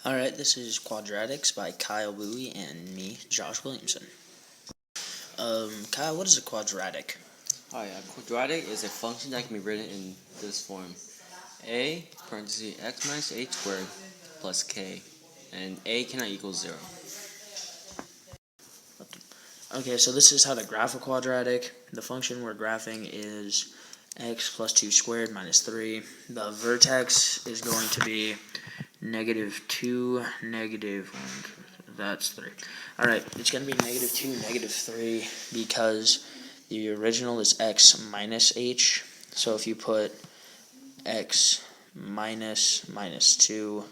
Alright, this is Quadratics by Kyle Bowie and me, Josh Williamson. Kyle, what is a quadratic? Hi, a quadratic is a function that can be written in this form: a parentheses x minus h squared plus k, and a cannot equal 0. Okay, so this is how to graph a quadratic. The function we're graphing is x plus 2 squared minus 3. The vertex is going to be -2, that's 3. Alright, it's going to be -2, -3 because the original is x minus h. So if you put x minus 2,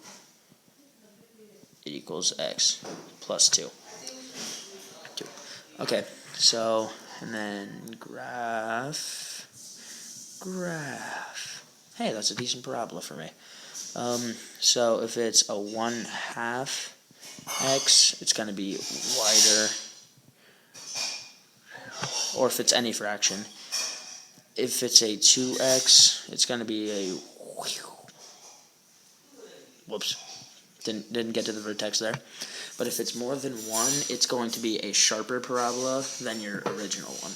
it equals x plus 2. Okay, so, and then graph. Hey, that's a decent parabola for me. So if it's a 1/2 x, it's going to be wider, or if it's any fraction. If it's a 2x, it's going to be a, whoops, didn't get to the vertex there. But if it's more than 1, it's going to be a sharper parabola than your original one.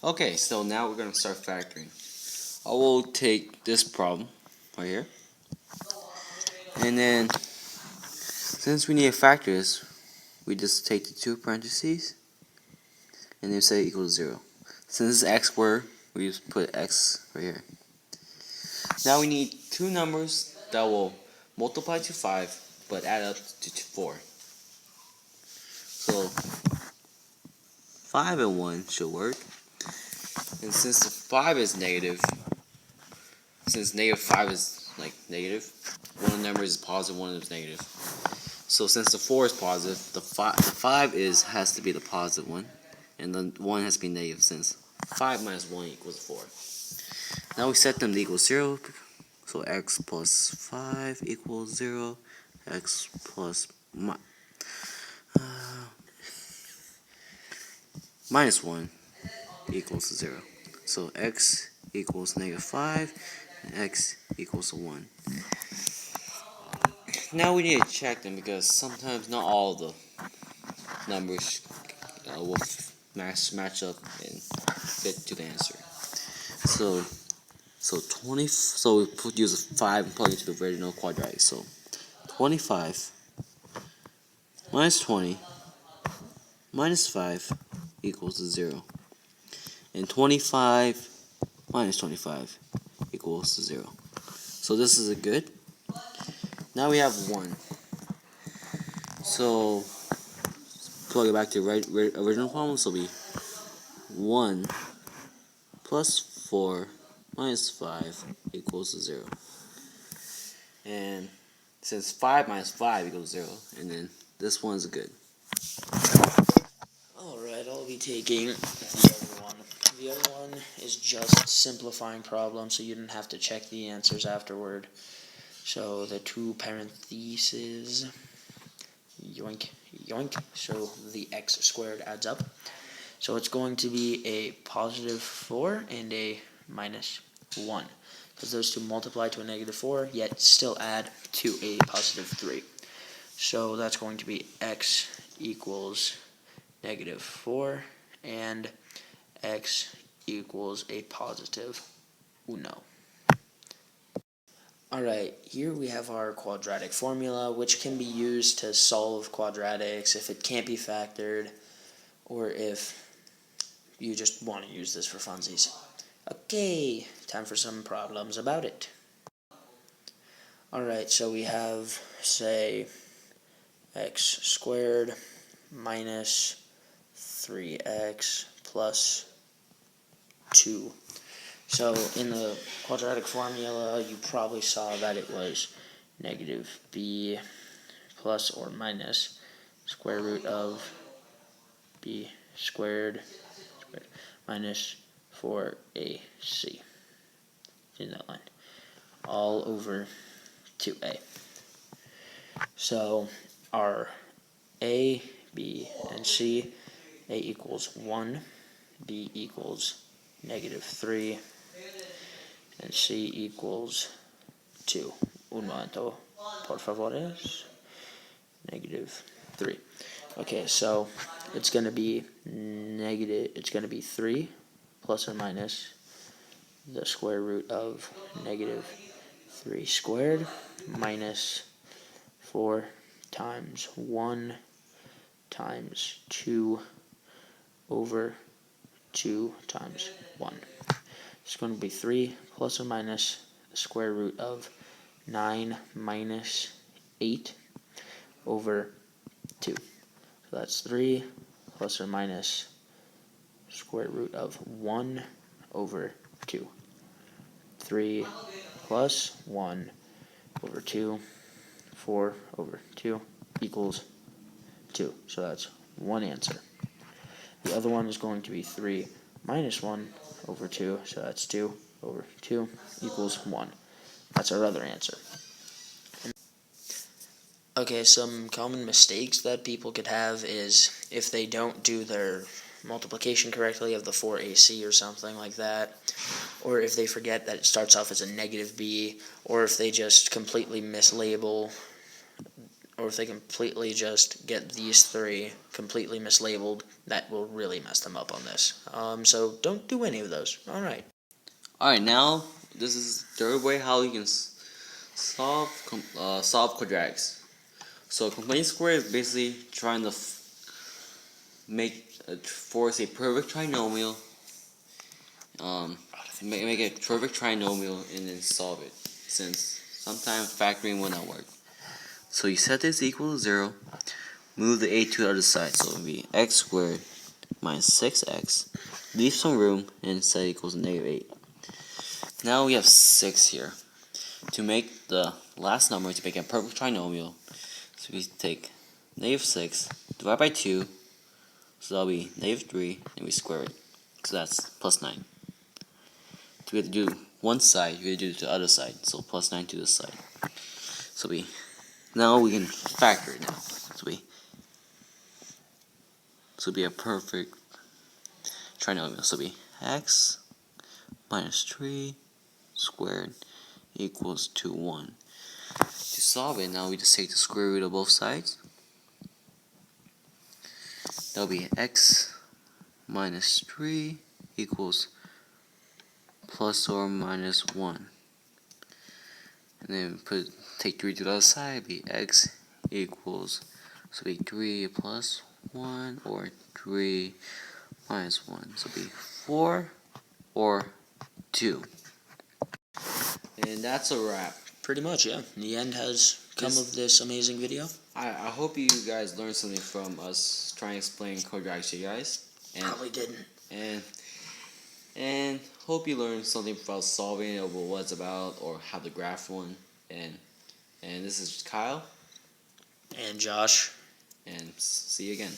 Okay, so now we're going to start factoring. I will take this problem right here, and then since we need to factor this, we just take the two parentheses and then say equals 0. Since this is x squared, we just put x right here. Now we need two numbers that will multiply to 5 but add up to 4. So 5 and 1 should work. And since the 5 is negative, since -5 is like negative, one of the numbers is positive, one of them is negative. So since the 4 is positive, the 5 has to be the positive one, and the 1 has to be negative, since 5 minus 1 equals 4. Now we set them to equal 0, so x plus 5 equals 0, x plus minus 1 equals 0. So x equals -5, and x equals 1. Now we need to check them because sometimes not all the numbers will match up and fit to the answer. So we use a 5 and plug into the original quadratic. So 25 minus 20 minus 5 equals 0. And 25 minus 25 equals 0. So this is a good. Now we have 1. So plug it back to the original problem. So it'll be 1 plus 4 minus 5 equals 0. And since 5 minus 5 equals 0, and then this one's good. Alright, I'll be taking the other one. The other one is just simplifying problems, so you didn't have to check the answers afterward. So the two parentheses, yoink, yoink, so the x squared adds up. So it's going to be a positive 4 and a minus 1, because those two multiply to a -4, yet still add to a positive 3. So that's going to be x equals -4 and x equals a positive 1. Alright, here we have our quadratic formula, which can be used to solve quadratics if it can't be factored, or if you just want to use this for funsies. Okay, time for some problems about it. Alright, so we have, say, x squared minus 3x plus 2. So in the quadratic formula, you probably saw that it was -b plus or minus square root of b squared minus 4ac in that line, all over 2a. So our a, b, and c, a equals 1, b equals -3, and c equals 2. Un momento, por favor. Negative 3. Okay, so it's going to be it's going to be 3 plus or minus the square root of negative 3 squared minus 4 times 1 times 2 over 2 times 1. It's going to be 3 plus or minus the square root of 9 minus 8 over 2. So that's 3 plus or minus square root of 1 over 2. 3 plus 1 over 2, 4 over 2 equals 2. So that's one answer. The other one is going to be 3 minus 1 over 2, so that's 2 over 2 equals 1. That's our other answer. Okay, some common mistakes that people could have is if they don't do their multiplication correctly of the 4AC or something like that, or if they forget that it starts off as a negative b, or if they just completely mislabel, or if they completely just get these three completely mislabeled, that will really mess them up on this. So don't do any of those. Alright. Alright, now this is the third way how you can solve quadratics. So complete square is basically trying to force a perfect trinomial, make a perfect trinomial and then solve it, since sometimes factoring will not work. So you set this equal to 0, move the a to the other side, so it will be x squared minus 6x, leave some room, and set equals negative 8. Now we have 6 here. To make the last number, to make a perfect trinomial, so we take negative 6, divide by 2, so that'll be negative 3, and we square it, so that's plus 9. So we have to do one side, we have to do the other side, so plus 9 to this side. So now we can factor it now. So it'll be a perfect trinomial. So it'll be x minus 3 squared equals to 1. To solve it, now we just take the square root of both sides. That'll be x minus 3 equals plus or minus 1. And then take 3 to the other side, it'll be x equals, so it'll be 3 plus 1 or 3 minus 1. So it'll be 4 or 2. And that's a wrap. Pretty much, yeah. The end has come of this amazing video. I hope you guys learned something from us trying to explain quadratics to you guys. And, Probably didn't. And hope you learned something about solving it, or what it's about, or how to graph one. And this is Kyle. And Josh. And see you again.